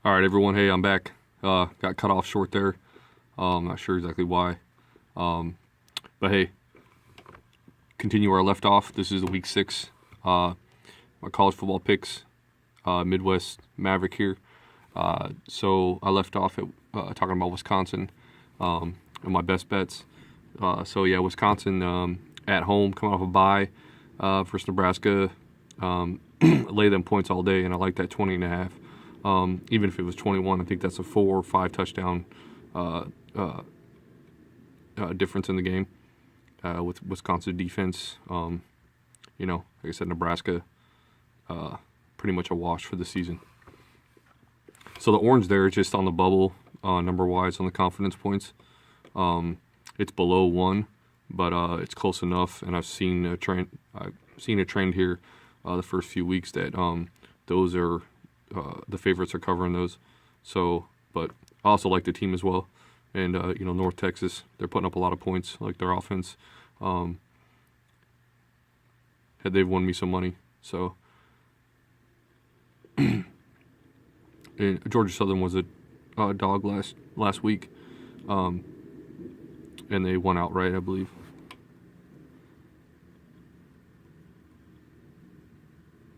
All right, everyone. Hey, I'm back. Got cut off short there. Not sure exactly why. But hey, continue where I left off. This is the week 6. My college football picks. Midwest Maverick here. So I left off at talking about Wisconsin and my best bets. So yeah, Wisconsin at home, coming off a bye versus Nebraska. Lay them points all day, and I like that 20.5. Even if it was 21, I think that's a 4 or 5 touchdown difference in the game with Wisconsin defense. Like I said, Nebraska pretty much a wash for the season. So the orange there is just on the bubble number-wise on the confidence points. It's below 1, but it's close enough, and I've seen a trend. I've seen a trend here the first few weeks that those are the favorites are covering those. So, but I also like the team as well. And, North Texas, they're putting up a lot of points, like their offense. They've won me some money. So, and Georgia Southern was a dog last week. And they won outright, I believe.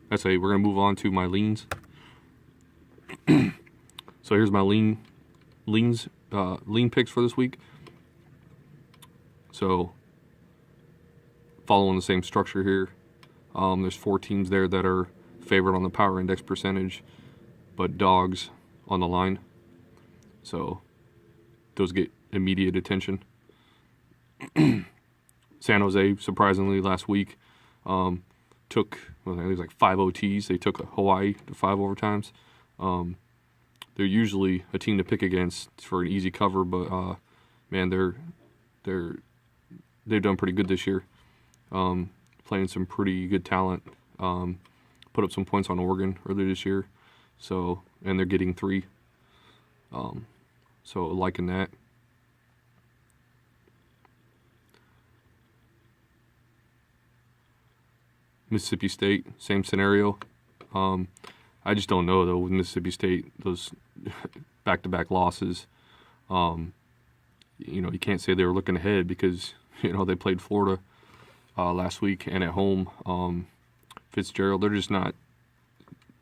That's we're going to move on to my leans. So here's my lean picks for this week. So following the same structure here, there's 4 teams there that are favored on the power index percentage, but dogs on the line. So those get immediate attention. San Jose, surprisingly, last week took, I think it was like 5 OTs. They took Hawaii to 5 overtimes. They're usually a team to pick against for an easy cover, but man, they've done pretty good this year. Playing some pretty good talent. Put up some points on Oregon earlier this year, and they're getting 3. So liking that. Mississippi State, same scenario. I just don't know, though, with Mississippi State, those back-to-back losses. You can't say they were looking ahead because, they played Florida last week and at home. Fitzgerald, they're just not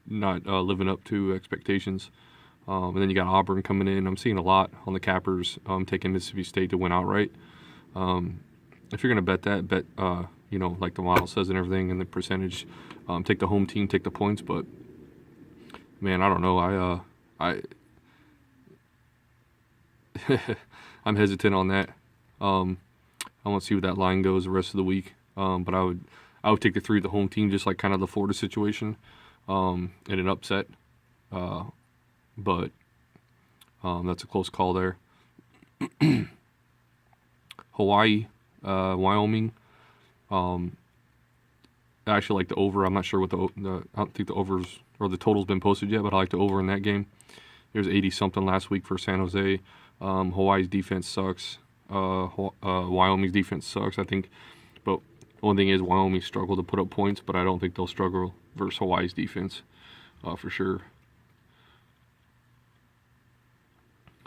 living up to expectations. And then you got Auburn coming in. I'm seeing a lot on the cappers taking Mississippi State to win outright. If you're going to bet that, like the model says and everything, and the percentage, take the home team, take the points, but man, I don't know. I'm hesitant on that. I want to see where that line goes the rest of the week. But I would take the 3 at the home team, just like kind of the Florida situation, in an upset. But that's a close call there. Hawaii, Wyoming. I actually like the over. I'm not sure what I don't think the overs or the total's been posted yet, but I like the over in that game. There's 80-something last week for San Jose. Hawaii's defense sucks. Wyoming's defense sucks, I think. But the only thing is Wyoming struggled to put up points, but I don't think they'll struggle versus Hawaii's defense for sure.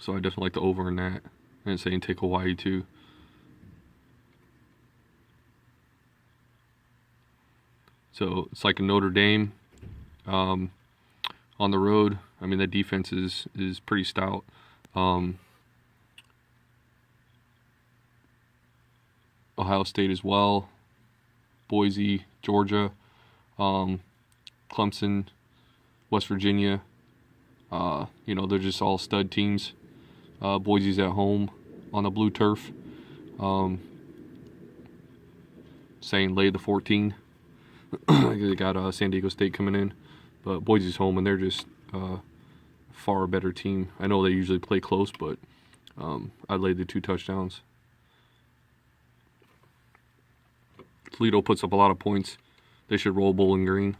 So I definitely like the over in that. And saying take Hawaii too. So it's like a Notre Dame on the road. I mean, that defense is pretty stout. Ohio State as well. Boise, Georgia, Clemson, West Virginia. They're just all stud teams. Boise's at home on the blue turf. Saying lay the 14. They got San Diego State coming in, but Boise's home, and they're just far better team. I know they usually play close, but I laid the 2 touchdowns. Toledo puts up a lot of points. They should roll Bowling Green.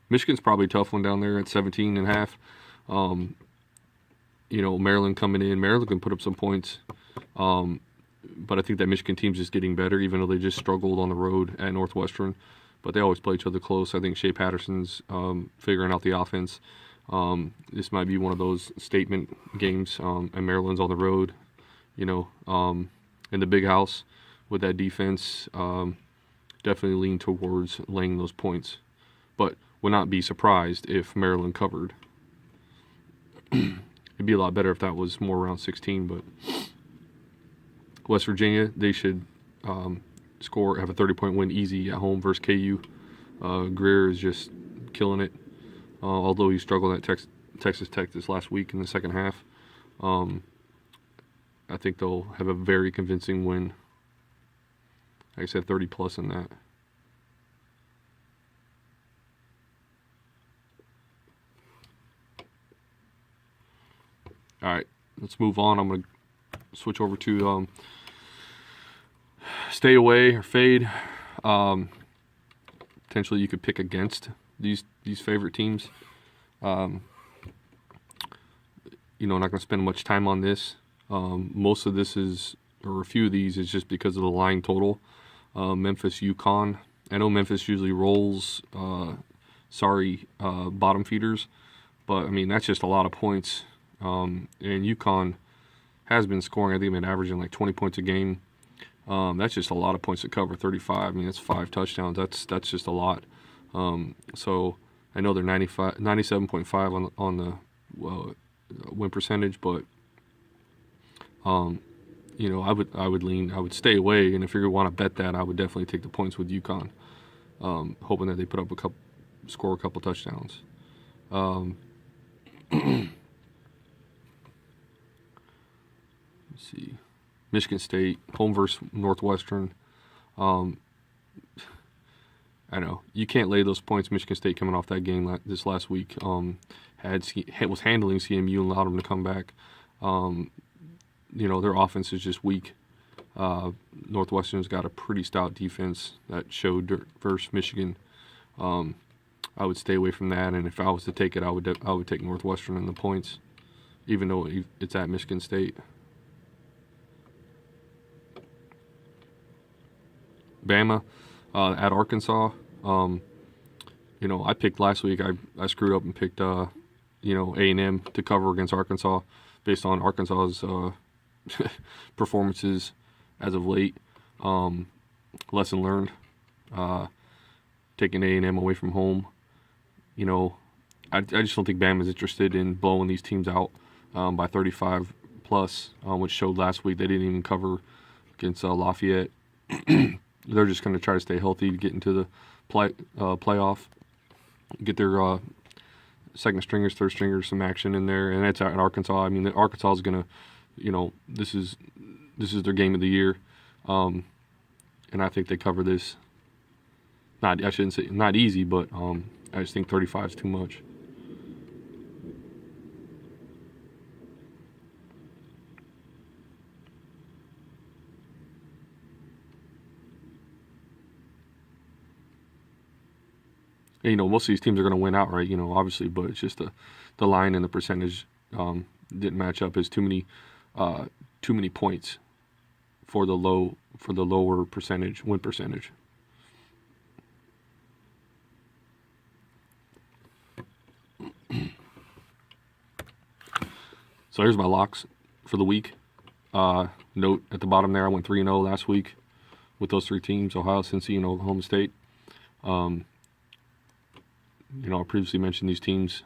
Michigan's probably a tough one down there at 17.5. Maryland coming in. Maryland can put up some points. But I think that Michigan team's just getting better, even though they just struggled on the road at Northwestern. but they always play each other close. I think Shea Patterson's figuring out the offense. This might be one of those statement games, and Maryland's on the road, in the big house with that defense. Definitely lean towards laying those points, but would not be surprised if Maryland covered. It'd be a lot better if that was more around 16, but West Virginia, they should have a 30-point win easy at home versus KU. Greer is just killing it, although he struggled at Texas Tech this last week in the second half. I think they'll have a very convincing win. Like I said, 30+ in that. All right, let's move on. I'm going to switch over to stay away or fade. Potentially you could pick against these favorite teams. Not going to spend much time on this. Most of this is, or a few of these, is just because of the line total. Memphis, UConn. I know Memphis usually rolls bottom feeders, but I mean that's just a lot of points. And UConn has been scoring. I think they've been averaging like 20 points a game. That's just a lot of points to cover. 35. I mean, that's 5 touchdowns. That's just a lot. So I know they're 97.5 on the win percentage, but I would stay away. And if you want to bet that, I would definitely take the points with UConn, hoping that they put up score a couple touchdowns. Let's see, Michigan State home versus Northwestern. I know you can't lay those points. Michigan State coming off that game this last week was handling CMU and allowed them to come back. Their offense is just weak. Northwestern's got a pretty stout defense that showed versus Michigan. I would stay away from that, and if I was to take it, I would take Northwestern in the points, even though it's at Michigan State. Bama at Arkansas. I picked last week. I screwed up and picked A&M to cover against Arkansas based on Arkansas's performances as of late. Lesson learned. Taking A&M away from home. I just don't think Bama's interested in blowing these teams out by 35 plus, which showed last week. They didn't even cover against Lafayette. They're just going to try to stay healthy to get into the playoff, get their second stringers, third stringers some action in there, and that's at Arkansas. I mean, Arkansas is going to, this is their game of the year, and I think they cover this. I shouldn't say not easy, but I just think 35 is too much. And, most of these teams are going to win outright, obviously, but it's just the line and the percentage didn't match up. As too many points for the lower percentage win percentage. So here's my locks for the week. Note at the bottom there, I went 3-0 last week with those 3 teams: Ohio, Cincy, and Oklahoma State. I previously mentioned these teams.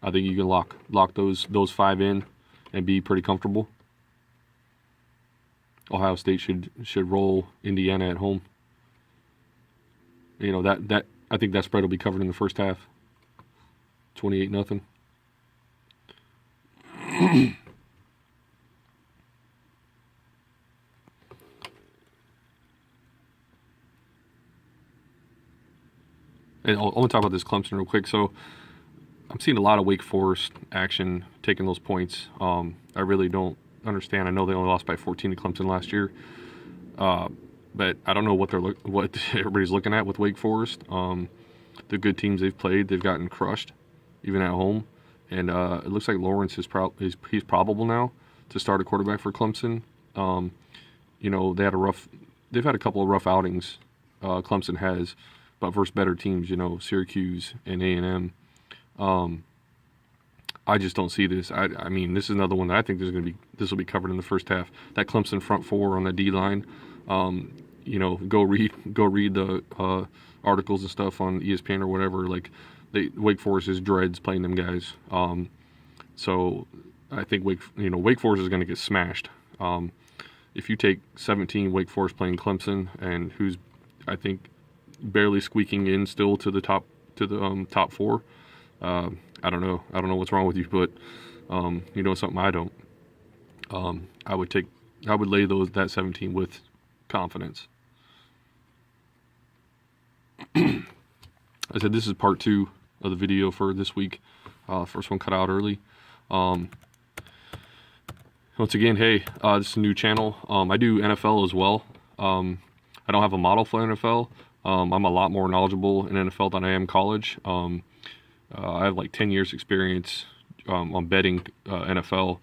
I think you can lock those 5 in and be pretty comfortable. Ohio State should roll Indiana at home. That I think that spread will be covered in the first half. 28-0. And I want to talk about this Clemson real quick. So I'm seeing a lot of Wake Forest action taking those points. I really don't understand. I know they only lost by 14 to Clemson last year, but I don't know what everybody's looking at with Wake Forest. The good teams they've played, they've gotten crushed, even at home. And it looks like Lawrence he's probable now. to start a quarterback for Clemson. You know, they've had a couple of rough outings, Clemson has, but versus better teams, you know, Syracuse and A&M. I just don't see this. I mean, this is another one that I think this will be covered in the first half. That Clemson front four on the D line. You know, go read the articles and stuff on ESPN or whatever. Like, Wake Forest is dreads playing them guys. So I think Wake Forest is going to get smashed. If you take 17 Wake Forest playing Clemson, and who's, I think, barely squeaking in still to the top four. I don't know what's wrong with you, but you know something I don't. I would lay that 17 with confidence. I said this is part 2 of the video for this week. First one cut out early. Once again, hey, this is a new channel. I do NFL as well. I don't have a model for NFL. I'm a lot more knowledgeable in NFL than I am college. I have like 10 years experience on betting NFL,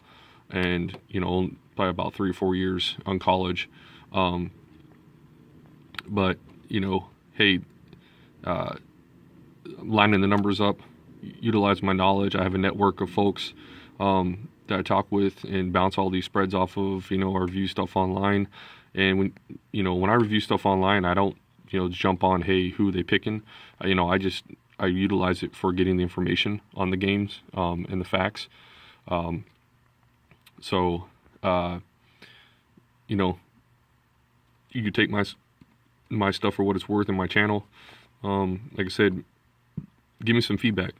and you know, probably about 3 or 4 years on college. But you know, hey, lining the numbers up, utilize my knowledge. I have a network of folks that I talk with and bounce all these spreads off of. You know, I review stuff online, and when I review stuff online, I don't jump on, hey, who are they picking? I utilize it for getting the information on the games and the facts. So you could take my stuff for what it's worth in my channel. Like I said, give me some feedback.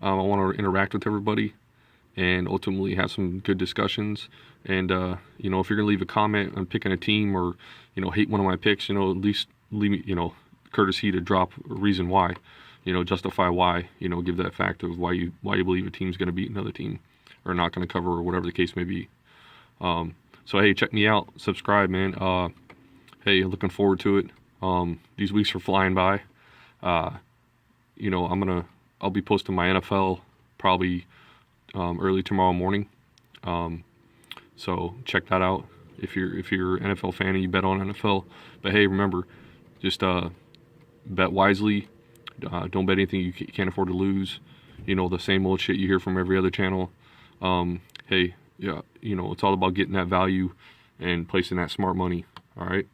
I want to interact with everybody and ultimately have some good discussions. And if you're gonna leave a comment on picking a team or hate one of my picks, at least leave me courtesy to drop a reason why, justify why, give that fact of why you believe a team's gonna beat another team or not gonna cover or whatever the case may be. So hey, check me out, subscribe, man. Hey, looking forward to it. These weeks are flying by. I'll be posting my NFL probably early tomorrow morning. So check that out if you're an NFL fan and you bet on NFL. But hey, remember, just bet wisely. Don't bet anything you can't afford to lose. The same old shit you hear from every other channel. Hey, yeah, it's all about getting that value and placing that smart money. All right.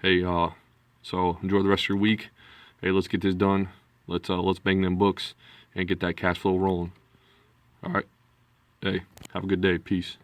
Hey, so enjoy the rest of your week. Hey, let's get this done. Let's bang them books and get that cash flow rolling. All right. Hey, have a good day. Peace.